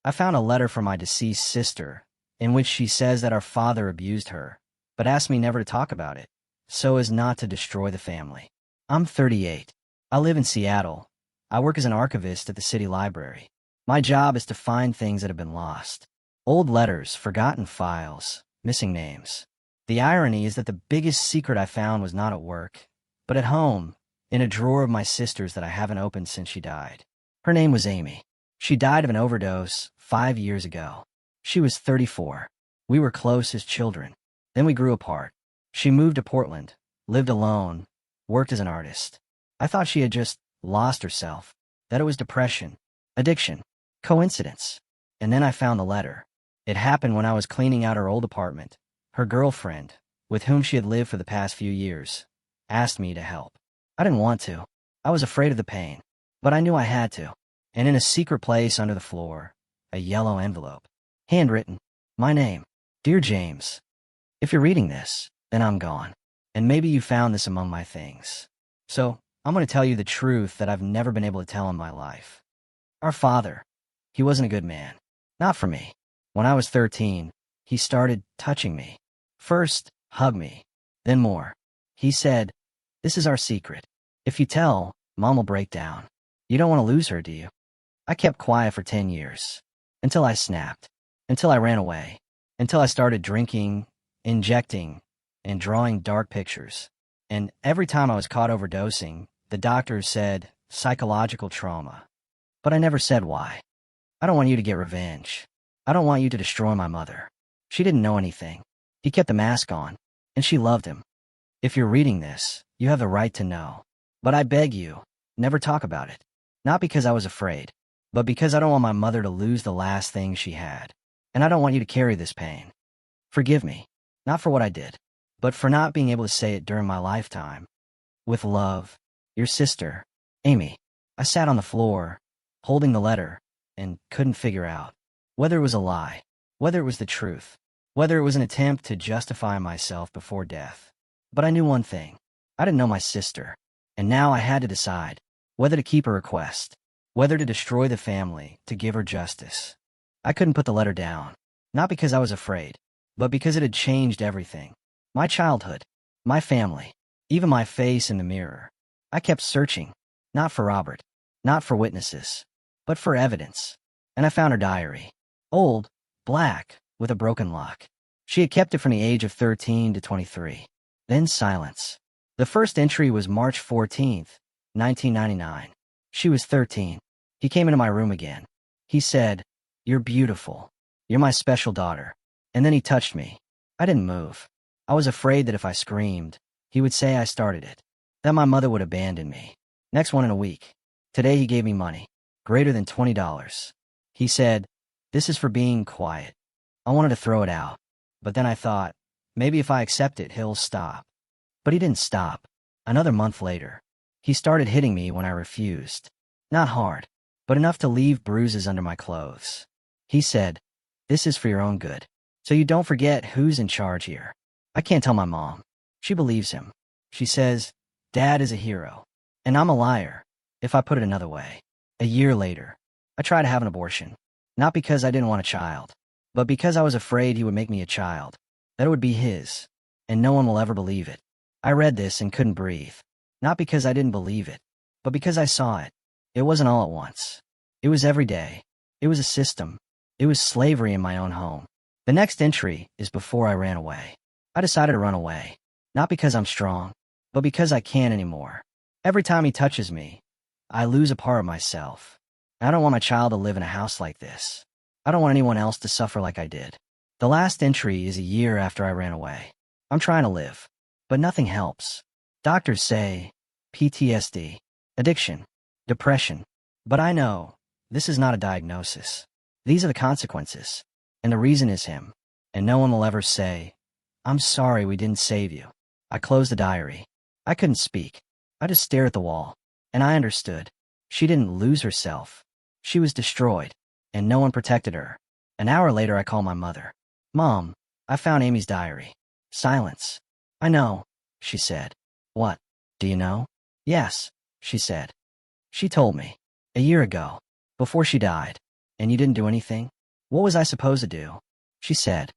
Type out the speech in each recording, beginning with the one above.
I found a letter from my deceased sister in which she says that our father abused her, but asked me never to talk about it, so as not to destroy the family. I'm 38. I live in Seattle. I work as an archivist at the city library. My job is to find things that have been lost. Old letters, forgotten files, missing names. The irony is that the biggest secret I found was not at work, but at home, in a drawer of my sister's that I haven't opened since she died. Her name was Amy. She died of an overdose 5 years ago. She was 34. We were close as children. Then we grew apart. She moved to Portland, lived alone, worked as an artist. I thought she had just lost herself, that it was depression, addiction, coincidence. And then I found the letter. It happened when I was cleaning out her old apartment. Her girlfriend, with whom she had lived for the past few years, asked me to help. I didn't want to. I was afraid of the pain, but I knew I had to. And in a secret place under the floor, a yellow envelope, handwritten, my name, Dear James. If you're reading this, then I'm gone. And maybe you found this among my things. So, I'm going to tell you the truth that I've never been able to tell in my life. Our father, he wasn't a good man. Not for me. When I was 13, he started touching me. First, hug me. Then more. He said, "This is our secret. If you tell, Mom will break down. You don't want to lose her, do you?" I kept quiet for 10 years. Until I snapped. Until I ran away. Until I started drinking, injecting, and drawing dark pictures. And every time I was caught overdosing, the doctors said, psychological trauma. But I never said why. I don't want you to get revenge. I don't want you to destroy my mother. She didn't know anything. He kept the mask on, and she loved him. If you're reading this, you have the right to know. But I beg you, never talk about it. Not because I was afraid, but because I don't want my mother to lose the last thing she had. And I don't want you to carry this pain. Forgive me, not for what I did, but for not being able to say it during my lifetime. With love, your sister, Amy. I sat on the floor, holding the letter, and couldn't figure out whether it was a lie, whether it was the truth, whether it was an attempt to justify myself before death. But I knew one thing. I didn't know my sister, and now I had to decide whether to keep her request, whether to destroy the family to give her justice. I couldn't put the letter down, not because I was afraid, but because it had changed everything. My childhood, my family, even my face in the mirror. I kept searching, not for Robert, not for witnesses, but for evidence. And I found her diary. Old, black, with a broken lock. She had kept it from the age of 13 to 23. Then silence. The first entry was March 14th, 1999. She was 13. He came into my room again. He said, "You're beautiful. You're my special daughter." And then he touched me. I didn't move. I was afraid that if I screamed, he would say I started it, that my mother would abandon me. Next one in a week. Today he gave me money, greater than $20. He said, "This is for being quiet." I wanted to throw it out, but then I thought, maybe if I accept it, he'll stop. But he didn't stop. Another month later, he started hitting me when I refused. Not hard, but enough to leave bruises under my clothes. He said, "This is for your own good, so you don't forget who's in charge here." I can't tell my mom. She believes him. She says, "Dad is a hero." And I'm a liar, if I put it another way. A year later, I tried to have an abortion. Not because I didn't want a child, but because I was afraid he would make me a child, that it would be his, and no one will ever believe it. I read this and couldn't breathe. Not because I didn't believe it, but because I saw it. It wasn't all at once. It was every day. It was a system. It was slavery in my own home. The next entry is before I ran away. I decided to run away. Not because I'm strong, but because I can't anymore. Every time he touches me, I lose a part of myself. I don't want my child to live in a house like this. I don't want anyone else to suffer like I did. The last entry is a year after I ran away. I'm trying to live, but nothing helps. Doctors say PTSD, addiction, depression. But I know this is not a diagnosis. These are the consequences. And the reason is him. And no one will ever say, "I'm sorry we didn't save you." I closed the diary. I couldn't speak. I just stared at the wall. And I understood. She didn't lose herself. She was destroyed. And no one protected her. An hour later, I called my mother. "Mom, I found Amy's diary." Silence. "I know," she said. "What? Do you know?" "Yes," she said. She told me. A year ago. Before she died. And you didn't do anything? What was I supposed to do? She said,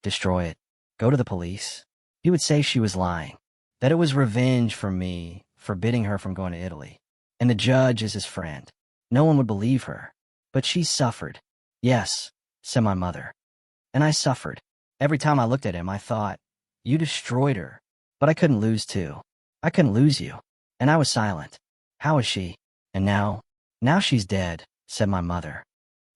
destroy it. Go to the police. He would say she was lying, that it was revenge for me, forbidding her from going to Italy. And the judge is his friend. No one would believe her. But she suffered. Yes, said my mother. And I suffered. Every time I looked at him, I thought, you destroyed her. But I couldn't lose too. I couldn't lose you. And I was silent. How is she? And now she's dead, said my mother.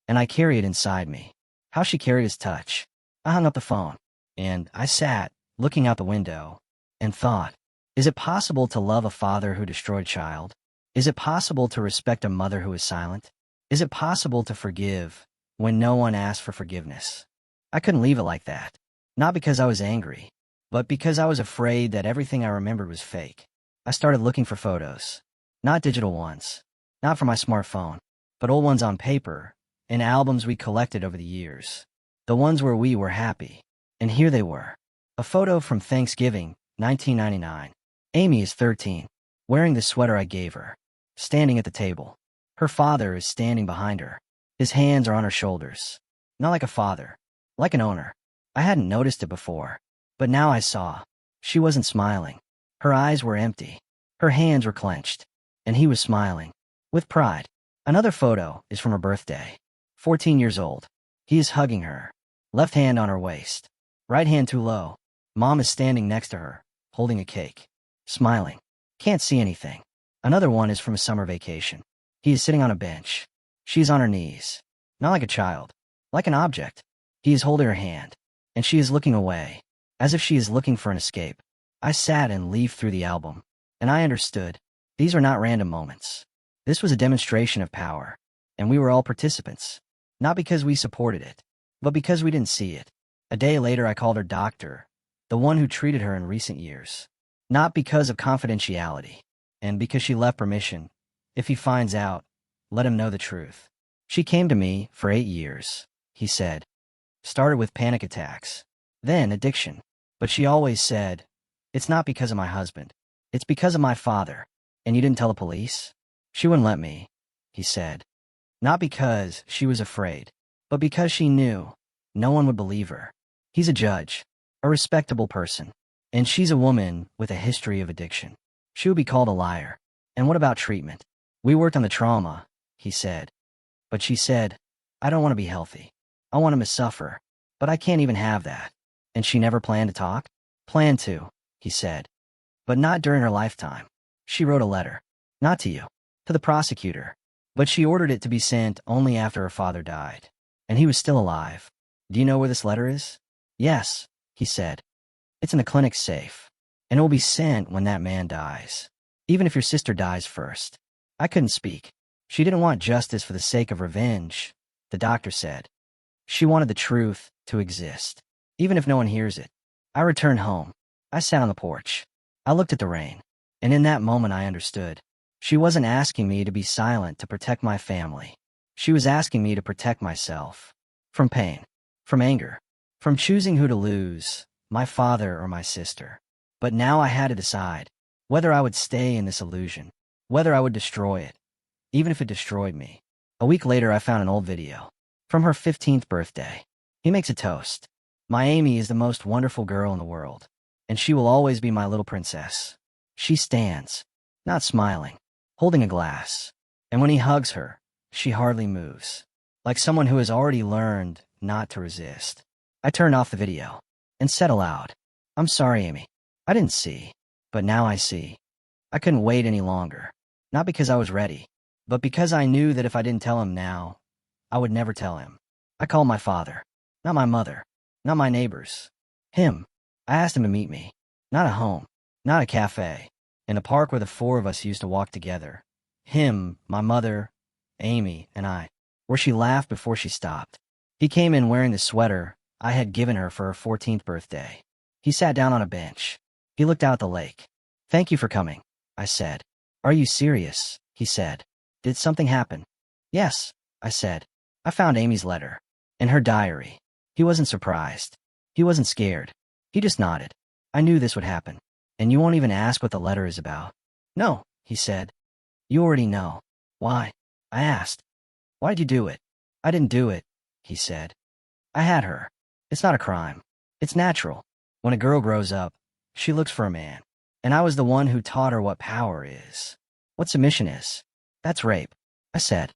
And I carry it inside me. How she carried his touch. I hung up the phone. And I sat, looking out the window, and thought, is it possible to love a father who destroyed a child? Is it possible to respect a mother who is silent? Is it possible to forgive when no one asks for forgiveness? I couldn't leave it like that. Not because I was angry, but because I was afraid that everything I remembered was fake. I started looking for photos. Not digital ones. Not from my smartphone, but old ones on paper, in albums we collected over the years. The ones where we were happy. And here they were. A photo from Thanksgiving, 1999. Amy is 13, wearing the sweater I gave her, standing at the table. Her father is standing behind her. His hands are on her shoulders. Not like a father, like an owner. I hadn't noticed it before, but now I saw. She wasn't smiling. Her eyes were empty. Her hands were clenched. And he was smiling, with pride. Another photo is from her birthday. 14 years old. He is hugging her, left hand on her waist, right hand too low. Mom is standing next to her, holding a cake, smiling. Can't see anything. Another one is from a summer vacation. He is sitting on a bench. She is on her knees, not like a child, like an object. He is holding her hand, and she is looking away, as if she is looking for an escape. I sat and leafed through the album, and I understood. These are not random moments. This was a demonstration of power, and we were all participants. Not because we supported it, but because we didn't see it. A day later I called her doctor, the one who treated her in recent years. Not because of confidentiality, and because she left permission. If he finds out, let him know the truth. She came to me for 8 years, he said. Started with panic attacks, then addiction. But she always said, it's not because of my husband. It's because of my father. And you didn't tell the police? She wouldn't let me, he said. Not because she was afraid, but because she knew no one would believe her. He's a judge, a respectable person, and she's a woman with a history of addiction. She would be called a liar. And what about treatment? We worked on the trauma, he said. But she said, I don't want to be healthy. I want him to suffer, but I can't even have that. And she never planned to talk? Planned to, he said. But not during her lifetime. She wrote a letter. Not to you. To the prosecutor. But she ordered it to be sent only after her father died. And he was still alive. Do you know where this letter is? Yes, he said. It's in the clinic's safe. And it will be sent when that man dies. Even if your sister dies first. I couldn't speak. She didn't want justice for the sake of revenge, the doctor said. She wanted the truth to exist, even if no one hears it. I returned home. I sat on the porch. I looked at the rain. And in that moment I understood. She wasn't asking me to be silent to protect my family. She was asking me to protect myself. From pain. From anger. From choosing who to lose, my father or my sister. But now I had to decide whether I would stay in this illusion, whether I would destroy it, even if it destroyed me. A week later I found an old video. From her 15th birthday. He makes a toast. My Amy is the most wonderful girl in the world. And she will always be my little princess. She stands, not smiling, holding a glass. And when he hugs her, she hardly moves. Like someone who has already learned not to resist. I turned off the video and said aloud, I'm sorry, Amy. I didn't see, but now I see. I couldn't wait any longer. Not because I was ready, but because I knew that if I didn't tell him now, I would never tell him. I called my father, not my mother, not my neighbors. Him. I asked him to meet me. Not at home, not a cafe, in a park where the 4 of us used to walk together. Him, my mother, Amy, and I. Where she laughed before she stopped. He came in wearing the sweater I had given her for her 14th birthday. He sat down on a bench. He looked out at the lake. Thank you for coming, I said. Are you serious? He said. Did something happen? Yes, I said. I found Amy's letter. In her diary. He wasn't surprised. He wasn't scared. He just nodded. I knew this would happen. And you won't even ask what the letter is about. No, he said. You already know. Why? I asked. Why did you do it? I didn't do it, he said. I had her. It's not a crime. It's natural. When a girl grows up, she looks for a man. And I was the one who taught her what power is. What submission is. That's rape, I said.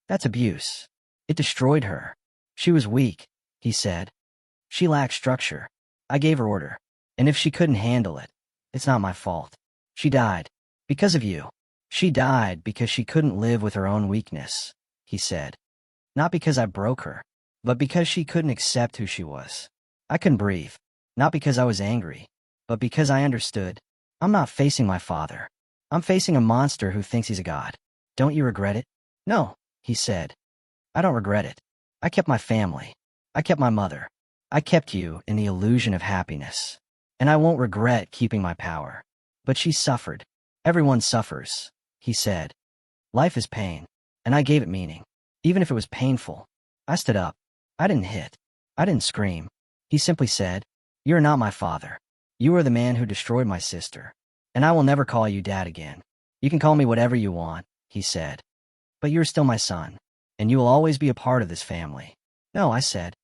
That's abuse. It destroyed her. She was weak, he said. She lacked structure. I gave her order. And if she couldn't handle it, it's not my fault. She died. Because of you. She died because she couldn't live with her own weakness, he said. Not because I broke her, but because she couldn't accept who she was. I couldn't breathe. Not because I was angry, but because I understood. I'm not facing my father. I'm facing a monster who thinks he's a god. Don't you regret it? No, he said. I don't regret it. I kept my family. I kept my mother. I kept you in the illusion of happiness. And I won't regret keeping my power. But she suffered. Everyone suffers, he said. Life is pain. And I gave it meaning. Even if it was painful. I stood up. I didn't hit. I didn't scream. He simply said, "You're not my father. You are the man who destroyed my sister. And I will never call you dad again. You can call me whatever you want," he said. "But you're still my son. And you will always be a part of this family." "No," I said.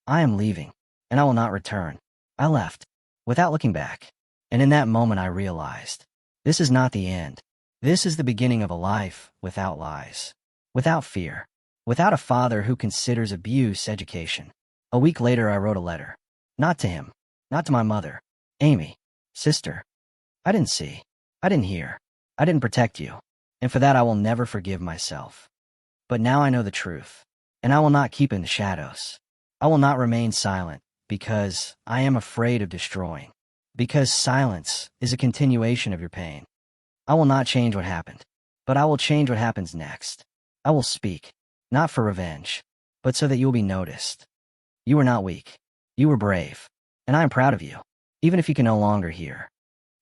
"I am leaving. And I will not return." I left. Without looking back. And in that moment I realized. This is not the end. This is the beginning of a life without lies. Without fear. Without a father who considers abuse education. A week later I wrote a letter. Not to him. Not to my mother. Amy. Sister. I didn't see. I didn't hear. I didn't protect you. And for that I will never forgive myself. But now I know the truth. And I will not keep in the shadows. I will not remain silent, because I am afraid of destroying. Because silence is a continuation of your pain. I will not change what happened. But I will change what happens next. I will speak. Not for revenge. But so that you will be noticed. You were not weak. You were brave. And I am proud of you. Even if you can no longer hear.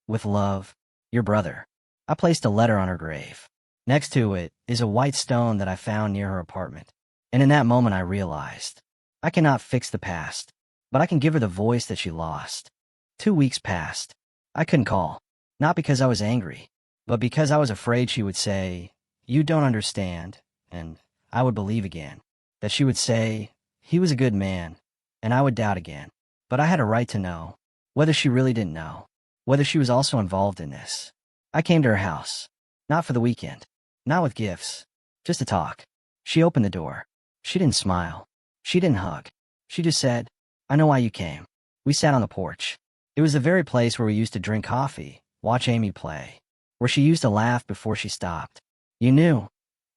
With love, your brother. I placed a letter on her grave. Next to it is a white stone that I found near her apartment. And in that moment I realized. I cannot fix the past. But I can give her the voice that she lost. 2 weeks passed. I couldn't call. Not because I was angry. But because I was afraid she would say, "You don't understand." And I would believe again. That she would say, "He was a good man." And I would doubt again. But I had a right to know. Whether she really didn't know. Whether she was also involved in this. I came to her house. Not for the weekend. Not with gifts. Just to talk. She opened the door. She didn't smile. She didn't hug. She just said, "I know why you came." We sat on the porch. It was the very place where we used to drink coffee, watch Amy play. Where she used to laugh before she stopped. "You knew,"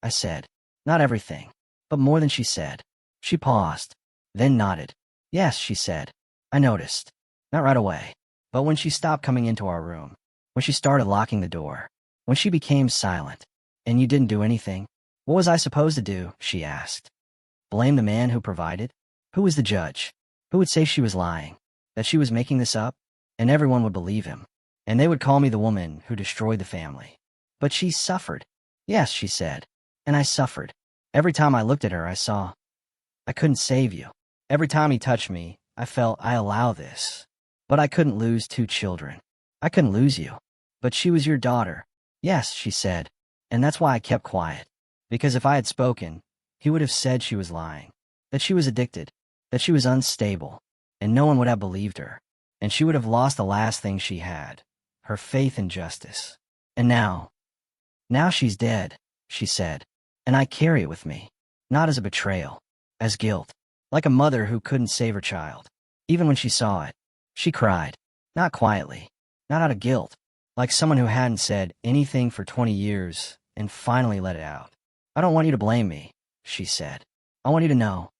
I said. "Not everything. But more than she said." She paused. Then nodded. "Yes," she said. "I noticed. Not right away. But when she stopped coming into our room. When she started locking the door. When she became silent. And you didn't do anything. What was I supposed to do?" she asked. Blame the man who provided? Who was the judge? Who would say she was lying? That she was making this up? And everyone would believe him. And they would call me the woman who destroyed the family. But she suffered. "Yes," she said. "And I suffered. Every time I looked at her, I saw. I couldn't save you. Every time he touched me, I felt I allow this. But I couldn't lose 2 children. I couldn't lose you. But she was your daughter." "Yes," she said. "And that's why I kept quiet. Because if I had spoken, he would have said she was lying. That she was addicted. That she was unstable. And no one would have believed her. And she would have lost the last thing she had. Her faith in justice. And now she's dead," she said. "And I carry it with me. Not as a betrayal. As guilt. Like a mother who couldn't save her child. Even when she saw it. She cried. Not quietly. Not out of guilt. Like someone who hadn't said anything for 20 years and finally let it out. "I don't want you to blame me," she said. "I want you to know.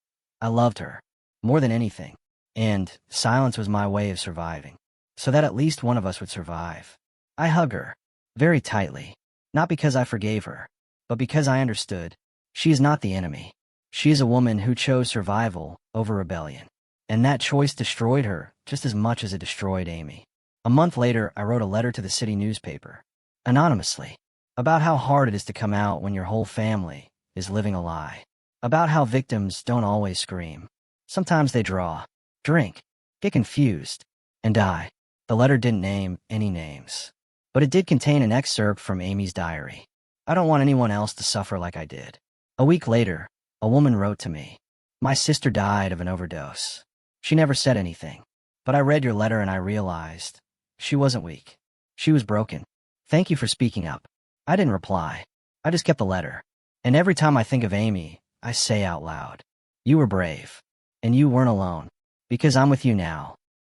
I loved her. More than anything. And silence was my way of surviving. So that at least one of us would survive." I hugged her. Very tightly. Not because I forgave her. But because I understood. She is not the enemy. She is a woman who chose survival over rebellion. And that choice destroyed her just as much as it destroyed Amy. A month later, I wrote a letter to the city newspaper. Anonymously. About how hard it is to come out when your whole family is living a lie. About how victims don't always scream. Sometimes they draw, drink, get confused, and die. The letter didn't name any names. But it did contain an excerpt from Amy's diary. "I don't want anyone else to suffer like I did." A week later, A woman wrote to me. My sister died of an overdose. She never said anything. But I read your letter and I realized she wasn't weak. She was broken. Thank you for speaking up. I didn't reply. I just kept the letter. And every time I think of Amy, I say out loud, you were brave. And you weren't alone. Because I'm with you now.